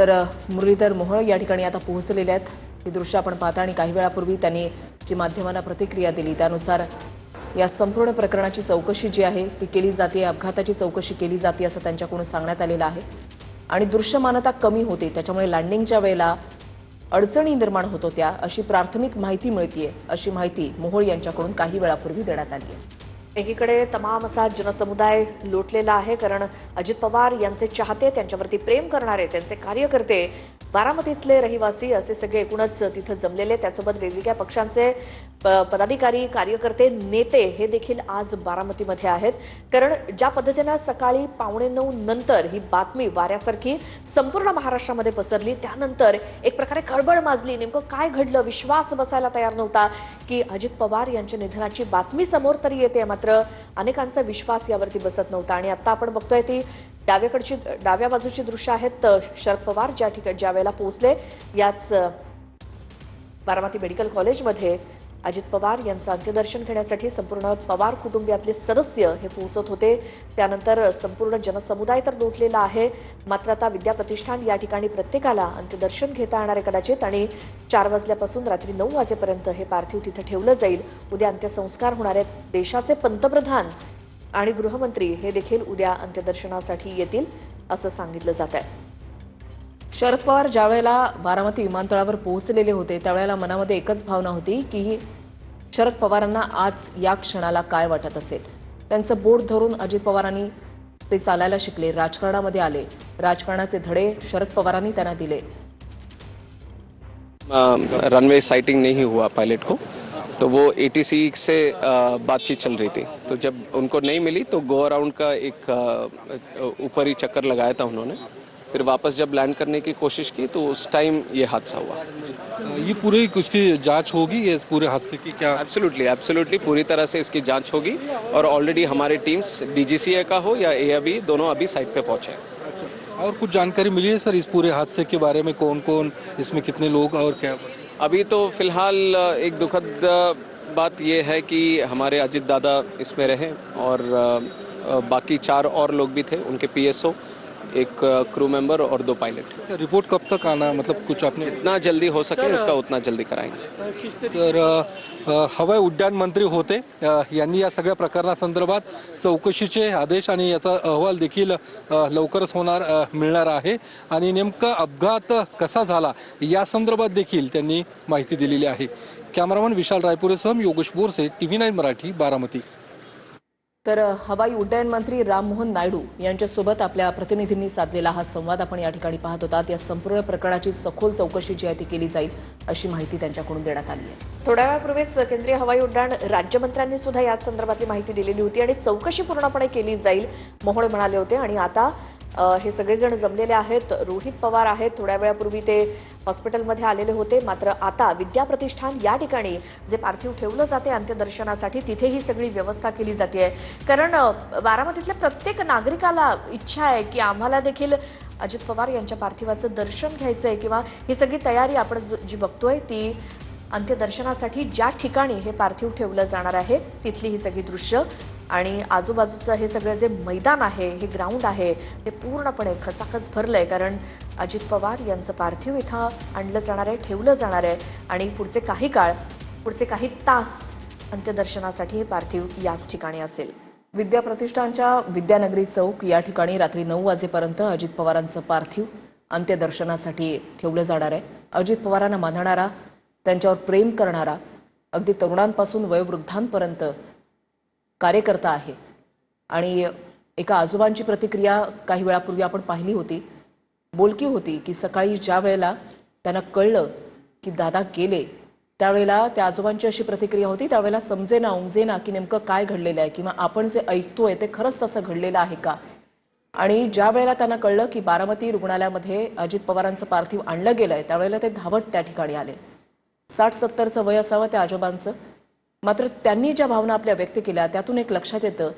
तर मुरलीधर मोहोळ या ठिकाणी आता पोहोचलेले आहेत। ही दृश्य आपण पाहता आणि काही वेळापूर्वी त्यांनी जी माध्यमांना प्रतिक्रिया दिली त्यानुसार या संपूर्ण प्रकरणाची चौकशी जी आहे ती केली जाते, अपघाताची चौकशी केली जाते असं त्यांच्याकडून सांगण्यात आलेलं आहे। आणि दृश्यमानता कमी होते त्याच्यामुळे लँडिंगच्या वेळेला अडचणी निर्माण होत होत्या अशी प्राथमिक माहिती मिळतेय, अशी माहिती मोहोळ यांच्याकडून काही वेळापूर्वी देण्यात आली आहे। एकीकडे तमाम असा जनसमुदाय लोटलेला आहे, कारण अजित पवार यांचे चाहते, त्यांच्यावरती प्रेम करणारे, त्यांचे कार्यकर्ते, बारामतीतले रहिवासी असे सगळे एकूणच तिथं जमलेले, त्यासोबत वेगवेगळ्या पक्षांचे पदाधिकारी, कार्यकर्ते, नेते हे देखील आज बारामतीमध्ये आहेत। कारण ज्या पद्धतीनं सकाळी 8:45 नंतर ही बातमी वाऱ्यासारखी संपूर्ण महाराष्ट्रामध्ये पसरली, त्यानंतर एक प्रकारे खळबळ माजली। नेमकं काय घडलं, विश्वास बसायला तयार नव्हता की अजित पवार यांच्या निधनाची बातमी समोर तरी येते, मात्र अनेकांचा विश्वास यावरती बसत नव्हता। आणि आता आपण बघतोय ती डाव्या बाजूची दृश्य आहेत। शरद पवार ज्या वेळेला पोहोचले याच बारामती मेडिकल कॉलेजमध्ये अजित पवार यांचं अंत्यदर्शन घेण्यासाठी संपूर्ण पवार कुटुंबियातले सदस्य हे पोहोचत होते। त्यानंतर संपूर्ण जनसमुदाय तर लोटलेला आहे, मात्र आता विद्या प्रतिष्ठान या ठिकाणी प्रत्येकाला अंत्यदर्शन घेता येणार आहे कदाचित। आणि 4 वाजल्यापासून रात्री 9 वाजेपर्यंत हे पार्थिव तिथे ठेवलं जाईल। उद्या अंत्यसंस्कार होणार आहेत। देशाचे पंतप्रधान आणि गृहमंत्री हे देखील उद्या अंत्यदर्शनासाठी येतील असं सांगितलं जात आहे। शरद पवार ज्यावेळेला बारामती विमानतळावर पोहोचलेले होते त्यावेळेला मनामध्ये एकच भावना होती की शरद पवारांना आज या क्षणाला काय वाटत असेल। त्यांचं बोट धरून अजित पवारांनी ते चालायला शिकले, राजकारणामध्ये आले, राजकारणाचे धडे शरद पवारांनी त्यांना दिले। रनवे साइटिंग नहीं हुआ पायलट को, तो वो ATC से बातचीत चल रही थी, तो जब उनको नहीं मिली तो गो अराउंड का एक ऊपर ही चक्कर लगाया था उन्होंने। फिर वापस जब लैंड करने की कोशिश की तो उस टाइम ये हादसा हुआ। ये पूरी उसकी जांच होगी, ये इस पूरे हादसे की क्या? एब्सोल्युटली पूरी तरह से इसकी जांच होगी और ऑलरेडी हमारे टीम्स DGCA का हो या AIB दोनों अभी साइट पे पहुंचे हैं। और कुछ जानकारी मिली है सर इस पूरे हादसे के बारे में, कौन कौन इसमें, कितने लोग और क्या? अभी तो फिलहाल एक दुखद बात यह है कि हमारे अजित दादा इसमें रहे और बाकी 4 और लोग भी थे, उनके PSO, एक क्रू मेंबर और 2 पायलट। रिपोर्ट कब तक आना, मतलब कुछ आपने? जितना जल्दी हो सके इसका उतना जल्दी कराएंगे। तर हवाई उड्डाण मंत्री होते यांनी या सगळ्या प्रकरणासंदर्भात चौकशीचे आदेश आणि याचा अहवाल देखील लवकरच मिळणार आहे। आणि नेमका अपघात कसा झाला या संदर्भात देखील त्यांनी माहिती दिलेली आहे। कॅमेरामन विशाल रायपुरेसह योगेश बोरसे, TV9 मराठी, बारामती। तर हवाई उड्डयन मंत्री राममोहन नायडू यांच्यासोबत आपल्या प्रतिनिधींनी साधलेला हा संवाद आपण या ठिकाणी पाहत होता। या संपूर्ण प्रकरणाची सखोल चौकशी जी आहे ती केली जाईल अशी माहिती त्यांच्याकडून देण्यात आली आहे। थोड्या वेळापूर्वीच केंद्रीय हवाई उड्डाण राज्यमंत्र्यांनी सुद्धा याच संदर्भातली माहिती दिलेली होती आणि चौकशी पूर्णपणे केली जाईल मोहोळ म्हणाले होते। आणि आता हे सगळेजण जमलेले आहेत। रोहित पवार आहेत, थोड्या वेळापूर्वी ते हॉस्पिटलमध्ये आलेले होते, मात्र आता विद्या प्रतिष्ठान या ठिकाणी जे पार्थिव ठेवलं जाते अंत्यदर्शनासाठी तिथे ही सगळी व्यवस्था केली जाते। कारण बारामतीतल्या प्रत्येक नागरिकाला इच्छा आहे की आम्हाला देखील अजित पवार यांच्या पार्थिवाचं दर्शन घ्यायचं आहे, किंवा ही सगळी तयारी आपण जी बघतोय ती अंत्यदर्शनासाठी ज्या ठिकाणी हे पार्थिव ठेवलं जाणार आहे तिथली ही सगळी दृश्य आणि आजूबाजूचं हे सगळं जे मैदान आहे, हे ग्राउंड आहे, ते पूर्णपणे खचाखच भरलंय। कारण अजित पवार यांचं पार्थिव इथं आणलं जाणार आहे, ठेवलं जाणार आहे आणि पुढचे काही तास अंत्यदर्शनासाठी हे पार्थिव याच ठिकाणी असेल। विद्या प्रतिष्ठानच्या विद्यानगरी चौक या ठिकाणी रात्री 9 वाजेपर्यंत अजित पवारांचं पार्थिव अंत्यदर्शनासाठी ठेवलं जाणार आहे। अजित पवारांना मानणारा, त्यांच्यावर प्रेम करणारा, अगदी तरुणांपासून वयोवृद्धांपर्यंत कार्यकर्ता आहे। आणि एका आजोबांची प्रतिक्रिया काही वेळापूर्वी आपण पाहिली होती, बोलकी होती की सकाळी ज्या वेळेला त्यांना कळलं की दादा गेले त्यावेळेला त्या आजोबांची अशी प्रतिक्रिया होती, त्यावेळेला समजेना उमजेना की नेमकं काय घडलेलं आहे किंवा आपण जे ऐकतोय ते खरंच तसं घडलेलं आहे का। आणि ज्या वेळेला त्यांना कळलं की बारामती रुग्णालयामध्ये अजित पवारांचं पार्थिव आणलं गेलंय त्यावेळेला ते धावत त्या ठिकाणी आले। 60-70चं वय असावं त्या आजोबांचं, मात्र त्यांनी ज्या भावना आपल्या व्यक्त केल्या त्यातून एक लक्षात येतं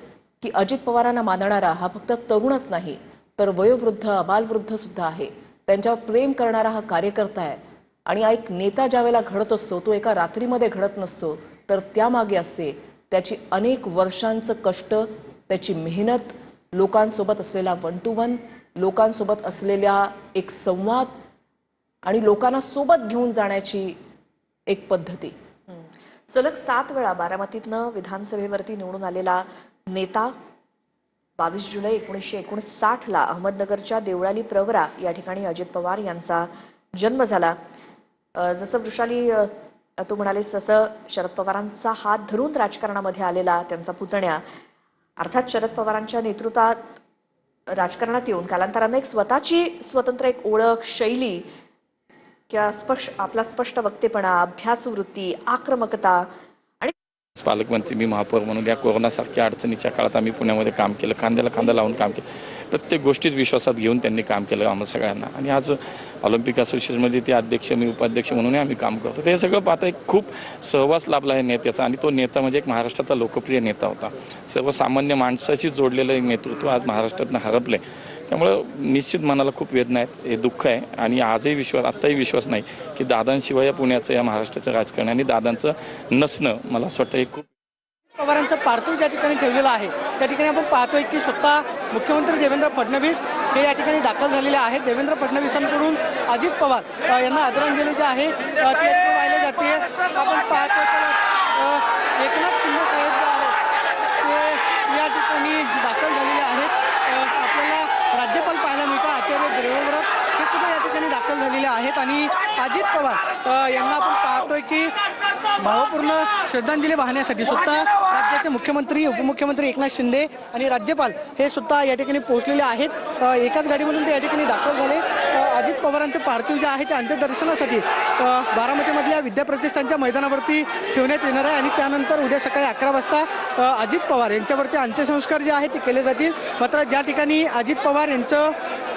की अजित पवारांना मानणारा हा फक्त तरुणच नाही तर वयोवृद्ध, अबालवृद्ध सुद्धा आहे। त्यांच्यावर प्रेम करणारा हा कार्यकर्ता आहे। आणि एक नेता ज्यावेळेला घडत असतो तो एका रात्रीमध्ये घडत नसतो, तर त्यामागे असते त्याची अनेक वर्षांचं कष्ट, त्याची मेहनत, लोकांसोबत असलेला 1-to-1 लोकांसोबत असलेल्या एक संवाद आणि लोकांना सोबत घेऊन जाण्याची एक पद्धती. सलग 7 वेळा बारामतीतनं विधानसभेवरती निवडून आलेला नेता 22 जुलै 1959ला अहमदनगरच्या देवळाली प्रवरा या ठिकाणी अजित पवार यांचा जन्म झाला. जसं वृषाली तू म्हणालीस तसं शरद पवारांचा हात धरून राजकारणामध्ये आलेला त्यांचा पुतण्या, अर्थात शरद पवारांच्या नेतृत्वात राजकारणात येऊन कालांतराने एक स्वतःची स्वतंत्र एक ओळख, शैली किंवा आपला स्पष्ट वक्तेपणा, अभ्यासवृत्ती, आक्रमकता आणि पालकमंत्री मी महापौर म्हणून या कोरोनासारख्या अडचणीच्या काळात आम्ही पुण्यामध्ये काम केलं, खांद्याला खांदा लावून काम केलं. प्रत्येक गोष्टीत विश्वासात घेऊन त्यांनी काम केलं आम्हा सगळ्यांना. आणि आज ऑलिम्पिक असोसिएशनमध्ये ते अध्यक्ष, मी उपाध्यक्ष म्हणून आम्ही काम करतो. ते सगळं पाहता एक खूप सहवास लाभला आहे नेत्याचा. आणि तो नेता म्हणजे एक महाराष्ट्राचा लोकप्रिय नेता होता. सर्वसामान्य माणसाशी जोडलेलं एक नेतृत्व आज महाराष्ट्रातनं हरपलं आहे. त्यामुळं निश्चित मनाला खूप वेदना आहेत, हे दुःख आहे. आणि आजही विश्वास, आत्ताही विश्वास नाही की दादांशिवाय या पुण्याचं, या महाराष्ट्राचं राजकारण आणि दादांचं नसणं मला असं वाटतं हे खूप. पवारांचं पार्थिव ज्या ठिकाणी ठेवलेलं आहे त्या ठिकाणी आपण पाहतोय की स्वतः मुख्यमंत्री देवेंद्र फडणवीस हे या ठिकाणी दाखल झालेले आहेत. देवेंद्र फडणवीसांकडून अजित पवार यांना आदरांजली जी आहे ती वाहिली जाते. आपण पाहतोय की एकनाथ शिंदे साहेब जे आहेत ते या ठिकाणी दाखल झालेले आहेत. आपल्याला राज्यपाल पाहायला मिळतात, आचार्य देवव्रत हे सुद्धा या ठिकाणी दाखल झालेले आहेत. आणि अजित पवार यांना आपण पाहतोय की भावपूर्ण श्रद्धांजली वाहण्यासाठी स्वतः राज्याचे मुख्यमंत्री, उपमुख्यमंत्री एकनाथ शिंदे आणि राज्यपाल हे सुद्धा या ठिकाणी पोहोचलेले आहेत. एकाच गाडीमधून ते या ठिकाणी दाखल झाले. अजित पवारांचं पार्थिव जे आहे ते अंत्यदर्शनासाठी बारामतीमधल्या विद्याप्रतिष्ठानच्या मैदानावरती ठेवण्यात येणार आहे. आणि त्यानंतर उद्या सकाळी 11 वाजता अजित पवार यांच्यावरती अंत्यसंस्कार जे आहेत ते केले जातील. मात्र ज्या ठिकाणी अजित पवार यांचं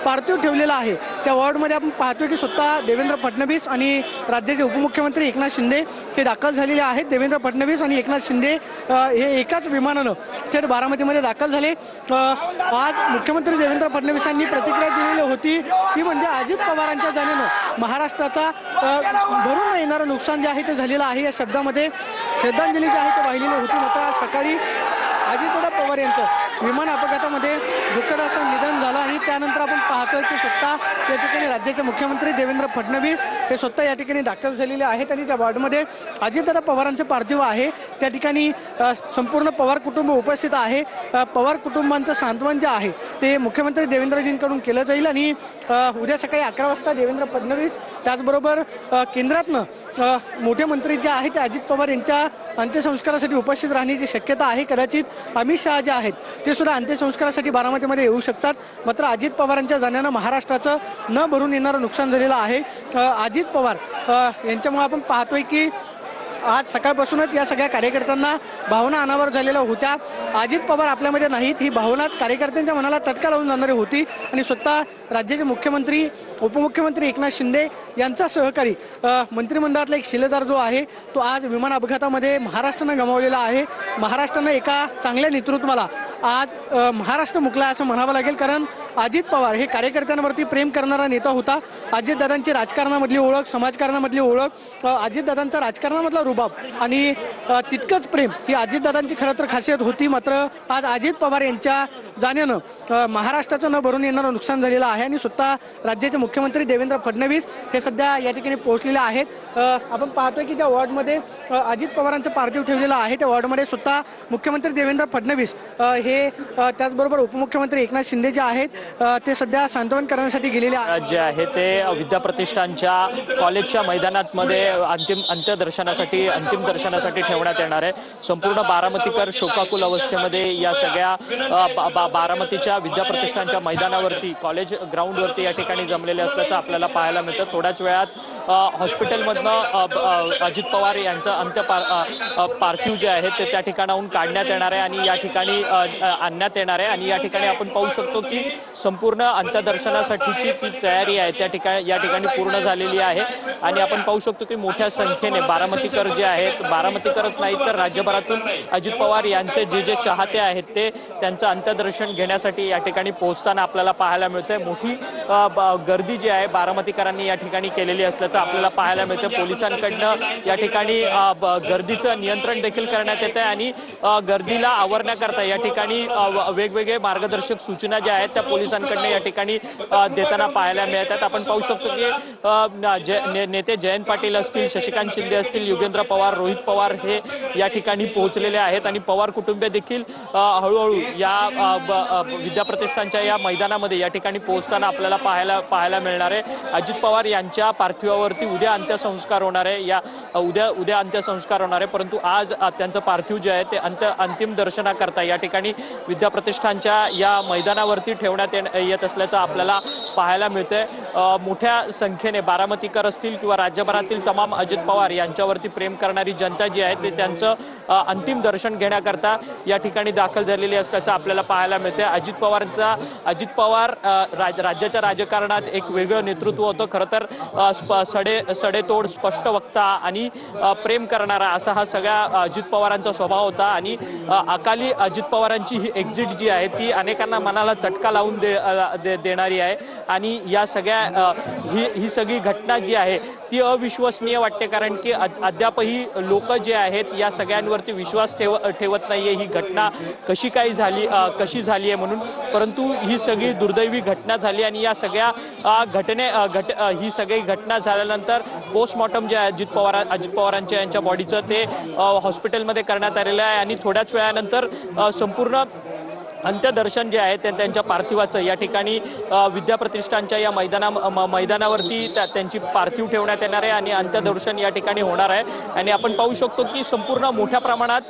पार्थिव ठेवलेलं आहे त्या वॉर्डमध्ये आपण पाहतोय की स्वतः देवेंद्र फडणवीस आणि राज्याचे उपमुख्यमंत्री एकनाथ शिंदे हे दाखल झालेले आहेत. देवेंद्र फडणवीस आणि एकनाथ शिंदे हे एकाच विमानानं थेट बारामतीमध्ये दाखल झाले. आज मुख्यमंत्री देवेंद्र फडणवीसांनी प्रतिक्रिया दिलेली होती ती म्हणजे अजित पवारांच्या जाण्यानं महाराष्ट्राचा भरून येणारं नुकसान जे आहे ते झालेलं आहे. या शब्दामध्ये श्रद्धांजली जी आहे ते वाहिलेली होती. मात्र आज सकाळी अजितदादा पवार यांचं विमान अपघातामध्ये दुःखद असं निधन झालं. आणि त्यानंतर आपण पाहतोय की स्वतः या ठिकाणी राज्याचे मुख्यमंत्री देवेंद्र फडणवीस हे स्वतः या ठिकाणी दाखल झालेले आहेत. आणि त्या वॉर्डमध्ये अजितदादा पवारांचे पार्थिव आहे त्या ठिकाणी संपूर्ण पवार कुटुंब उपस्थित आहे. पवार कुटुंबांचं सांत्वन जे आहे ते मुख्यमंत्री देवेंद्रजींकडून केलं जाईल. आणि उद्या सकाळी 11 वाजता देवेंद्र फडणवीस त्याचबरोबर केंद्रातनं मोठे मंत्री जे आहेत ते अजित पवार यांच्या अंत्यसंस्कारासाठी उपस्थित राहण्याची शक्यता आहे. कदाचित अमित शहा जे आहेत ते सुद्धा अंत्यसंस्कारासाठी बारामतीमध्ये येऊ शकतात. मात्र अजित पवारांच्या जाण्यानं महाराष्ट्राचं न भरून येणारं नुकसान झालेलं आहे. अजित पवार यांच्यामुळे आपण पाहतोय की आज सकाळपासूनच या सगळ्या कार्यकर्त्यांना भावना अनावर झालेल्या होत्या. अजित पवार आपल्यामध्ये नाहीत ही भावनाच कार्यकर्त्यांच्या मनाला चटका लावून जाणारी होती. आणि स्वतः राज्याचे मुख्यमंत्री, उपमुख्यमंत्री एकनाथ शिंदे यांचा सहकारी मंत्रिमंडळातला एक शिलेदार जो आहे तो आज विमान अपघातामध्ये महाराष्ट्रानं गमावलेला आहे. महाराष्ट्रानं एका चांगल्या नेतृत्वाला आज महाराष्ट्र मुकला असं म्हणावं लागेल. कारण अजित पवार हे कार्यकर्त्यांवरती प्रेम करणारा नेता होता. अजितदादांची राजकारणामधली ओळख, समाजकारणामधली ओळख, अजितदादांचा राजकारणामधला रुबाब आणि तितकंच प्रेम ही अजितदादांची खरं तर खासियत होती. मात्र आज अजित पवार यांच्या जाण्यानं महाराष्ट्राचं न भरून येणारं नुकसान झालेलं आहे. आणि स्वतः राज्याचे मुख्यमंत्री देवेंद्र फडणवीस हे सध्या या ठिकाणी पोहोचलेले आहेत. आपण पाहतोय की ज्या वॉर्डमध्ये अजित पवारांचं पार्थिव ठेवलेलं आहे त्या वॉर्डमध्ये स्वतः मुख्यमंत्री देवेंद्र फडणवीस हे त्याचबरोबर उपमुख्यमंत्री एकनाथ शिंदे जे आहेत ते सध्या सांत्वन करण्यासाठी गेलेले आहेत. जे आहे ते विद्याप्रतिष्ठानच्या कॉलेजच्या मैदानात मध्ये अंतिम दर्शनासाठी ठेवण्यात येणार आहे. संपूर्ण बारामतीकर शोकाकुल अवस्थेमध्ये या सगळ्या बारामतीच्या विद्याप्रतिष्ठानच्या मैदानावरती, कॉलेज ग्राउंडवरती या ठिकाणी जमलेले असल्याचं आपल्याला पाहायला मिळतं. थोड्याच वेळात हॉस्पिटलमधनं अजित पवार यांचं पार्थिव जे आहे ते त्या ठिकाणाहून काढण्यात येणार आहे आणि या ठिकाणी आणण्यात येणार आहे. आणि या ठिकाणी आपण पाहू शकतो की संपूर्ण अंत्यदर्शनासाठीची ती तयारी आहे या ठिकाणी पूर्ण झालेली आहे. आणि आपण पाहू शकतो की मोठ्या संख्येने बारामतीकर जे आहेत, बारामतीकरच नाही तर राज्यभरातून अजित पवार यांचे जे चाहते आहेत ते त्यांचं अंत्यदर्शन घेण्यासाठी या ठिकाणी पोहोचताना आपल्याला पाहायला मिळतंय. मोठी गर्दी जी आहे बारामतीकरांनी या ठिकाणी केलेली असल्याचं आपल्याला पाहायला मिळतं. पोलिसांकडनं या ठिकाणी गर्दीचं नियंत्रण देखील करण्यात येत आहे आणि गर्दीला आवरण्याकरता या ठिकाणी वेगवेगळे मार्गदर्शक सूचना ज्या आहेत त्या पोलिस फडणवीसांकडनं या ठिकाणी देताना पाहायला मिळतात. आपण पाहू शकतो की नेते जयंत पाटील असतील, शशिकांत शिंदे असतील, योगेंद्र पवार, रोहित पवार हे या ठिकाणी पोहोचलेले आहेत आणि पवार कुटुंबीय देखील हळूहळू या विद्याप्रतिष्ठानच्या या मैदानामध्ये या ठिकाणी पोहोचताना आपल्याला पाहायला मिळणार आहे. अजित पवार यांच्या पार्थिवावरती उद्या अंत्यसंस्कार होणार आहे. उद्या अंत्यसंस्कार होणार आहे, परंतु आज त्यांचं पार्थिव जे आहे ते अंतिम दर्शनाकरता या ठिकाणी विद्याप्रतिष्ठानच्या या मैदानावरती ठेवण्यात येत असल्याचं आपल्याला पाहायला मिळतंय. मोठ्या संख्येने बारामतीकर असतील किंवा राज्यभरातील तमाम अजित पवार यांच्यावरती प्रेम करणारी जनता जी आहे ते त्यांचं अंतिम दर्शन घेण्याकरता या ठिकाणी दाखल झालेली असल्याचं आपल्याला पाहायला मिळते. अजित पवार राज्याच्या राजकारणात एक वेगळं नेतृत्व होतं. खरं तर सडेतोड, स्पष्ट वक्ता आणि प्रेम करणारा असा हा सगळ्या अजित पवारांचा स्वभाव होता आणि अकाली अजित पवारांची ही एक्झिट जी आहे ती अनेकांना मनाला चटका लावून देणारी आहे आणि या सगळ्या ही सगळी घटना जी आहे ती अविश्वसनीय वाटते, कारण की अद्यापही लोक जे आहेत या सगळ्यांवरती विश्वास ठेवत नाहीये ही घटना कशी झाली आहे म्हणून. परंतु ही सगळी दुर्दैवी घटना झाली आणि या सगळ्या ही सगळी घटना झाल्यानंतर पोस्टमॉर्टम जे आहे अजित पवारांच्या यांच्या बॉडीचं ते हॉस्पिटलमध्ये करण्यात आलेलं आहे आणि थोड्याच वेळानंतर संपूर्ण अंत्यदर्शन जे आहे ते त्यांच्या पार्थिवाचं या ठिकाणी विद्याप्रतिष्ठानच्या या मैदानावरती त्यांची पार्थिव ठेवण्यात येणार आहे आणि अंत्यदर्शन या ठिकाणी होणार आहे. आणि आपण पाहू शकतो की संपूर्ण मोठ्या प्रमाणात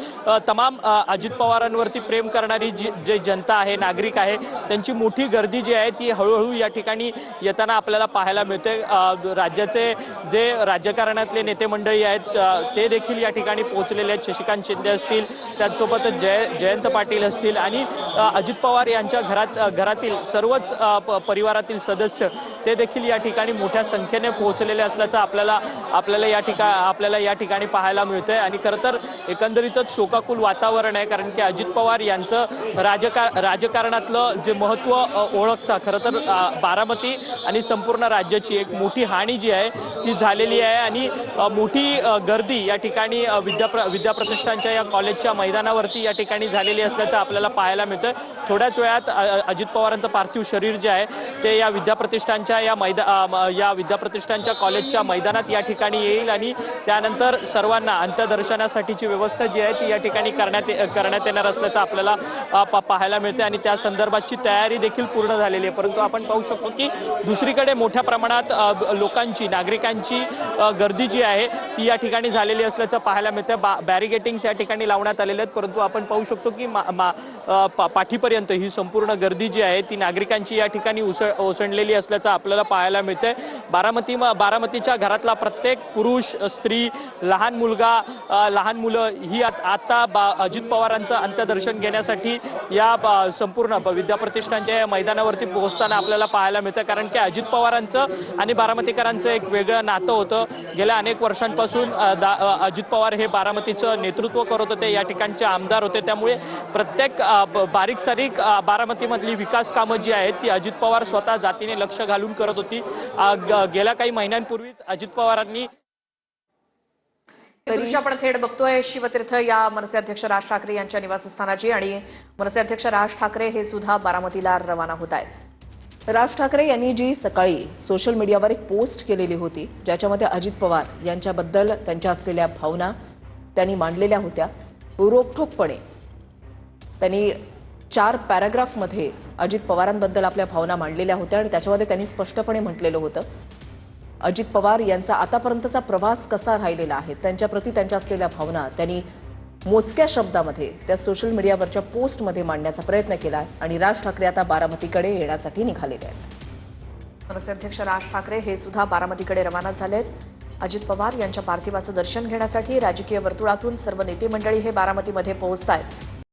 तमाम अजित पवारांवरती प्रेम करणारी जी जनता आहे, नागरिक आहे, त्यांची मोठी गर्दी जी आहे ती हळूहळू या ठिकाणी येताना आपल्याला पाहायला मिळते. राज्याचे जे राजकारणातले नेते मंडळी आहेत ते देखील या ठिकाणी पोहोचलेले आहेत. शशिकांत शिंदे असतील, त्याचसोबतच जयंत पाटील असतील आणि अजित पवार यांच्या घरातील सर्वच परिवारातील सदस्य ते देखील या ठिकाणी मोठ्या संख्येने पोहोचलेले असल्याचं आपल्याला या ठिकाणी पाहायला मिळतंय. आणि खरं तर एकंदरीतच शोकाकुल वातावरण आहे, कारण की अजित पवार यांचं राजकारणातलं जे महत्त्व ओळखता खरं तर बारामती आणि संपूर्ण राज्याची एक मोठी हानी जी आहे ती झालेली आहे आणि मोठी गर्दी या ठिकाणी विद्याप्रतिष्ठानच्या या कॉलेजच्या मैदानावरती या ठिकाणी झालेली असल्याचं आपल्याला पाहायला मिळतं. थोड्याच वेळात अजित पवारांचं पार्थिव शरीर जे आहे ते या विद्याप्रतिष्ठानच्या कॉलेजच्या मैदानात या ठिकाणी येईल आणि त्यानंतर सर्वांना अंत्यदर्शनासाठीची व्यवस्था जी आहे ती या ठिकाणी करण्यात येणार असल्याचं आपल्याला पाहायला मिळते आणि त्या संदर्भातची तयारी देखील पूर्ण झालेली आहे. परंतु आपण पाहू शकतो की दुसरीकडे मोठ्या प्रमाणात नागरिकांची गर्दी जी आहे ती या ठिकाणी झालेली असल्याचं पाहायला मिळतं. बॅरिगेटिंग्स या ठिकाणी लावण्यात आलेले आहेत, परंतु आपण पाहू शकतो की पाठीपर्यंत ही संपूर्ण गर्दी जी आहे ती नागरिकांची या ठिकाणी ओसंडलेली असल्याचं आपल्याला पाहायला मिळतंय. बारामतीच्या घरातला प्रत्येक पुरुष, स्त्री, लहान मुलं ही आता अजित पवारांचं अंत्यदर्शन घेण्यासाठी या संपूर्ण विद्याप्रतिष्ठानच्या या मैदानावरती पोहोचताना आपल्याला पाहायला मिळतं, कारण की अजित पवारांचं आणि बारामतीकरांचं एक वेगळं नातं होतं. गेल्या अनेक वर्षांपासून अजित पवार हे बारामतीचं नेतृत्व करत होते, या ठिकाणचे आमदार होते, त्यामुळे प्रत्येक बारीक सारीक बारामतीमधली विकास कामं जी आहेत ती अजित पवार स्वतः जातीने लक्ष घालून करत होती. गेल्या काही महिन्यांपूर्वीच अजित पवारांनी दृश्य आपण थेट बघतोय शिवतीर्थ या मनसे अध्यक्ष राज ठाकरे यांच्या निवासस्थानाची आणि मनसे अध्यक्ष राज ठाकरे हे सुद्धा बारामतीला रवाना होत आहेत. राज ठाकरे यांनी जी सकाळी सोशल मीडियावर एक पोस्ट केलेली होती ज्याच्यामध्ये अजित पवार यांच्याबद्दल त्यांच्या असलेल्या भावना त्यांनी मांडलेल्या होत्या. रोखठोकपणे त्यांनी 4 पॅराग्राफमध्ये अजित पवारांबद्दल आपल्या भावना मांडलेल्या होत्या आणि त्याच्यामध्ये त्यांनी स्पष्टपणे म्हटलेलं होतं अजित पवार यांचा आतापर्यंतचा प्रवास कसा राहिलेला आहे, त्यांच्याप्रती त्यांच्या असलेल्या भावना त्यांनी मोजक्या शब्दामध्ये त्या सोशल मीडियावरच्या पोस्टमध्ये मांडण्याचा प्रयत्न केला आहे आणि राज ठाकरे आता बारामतीकडे येण्यासाठी निघालेले आहेत. मनसे अध्यक्ष राज ठाकरे हे सुद्धा बारामतीकडे रवाना झालेत. अजित पवार यांच्या पार्थिवाचं दर्शन घेण्यासाठी राजकीय वर्तुळातून सर्व नेते मंडळी हे बारामतीमध्ये पोहोचत आहेत.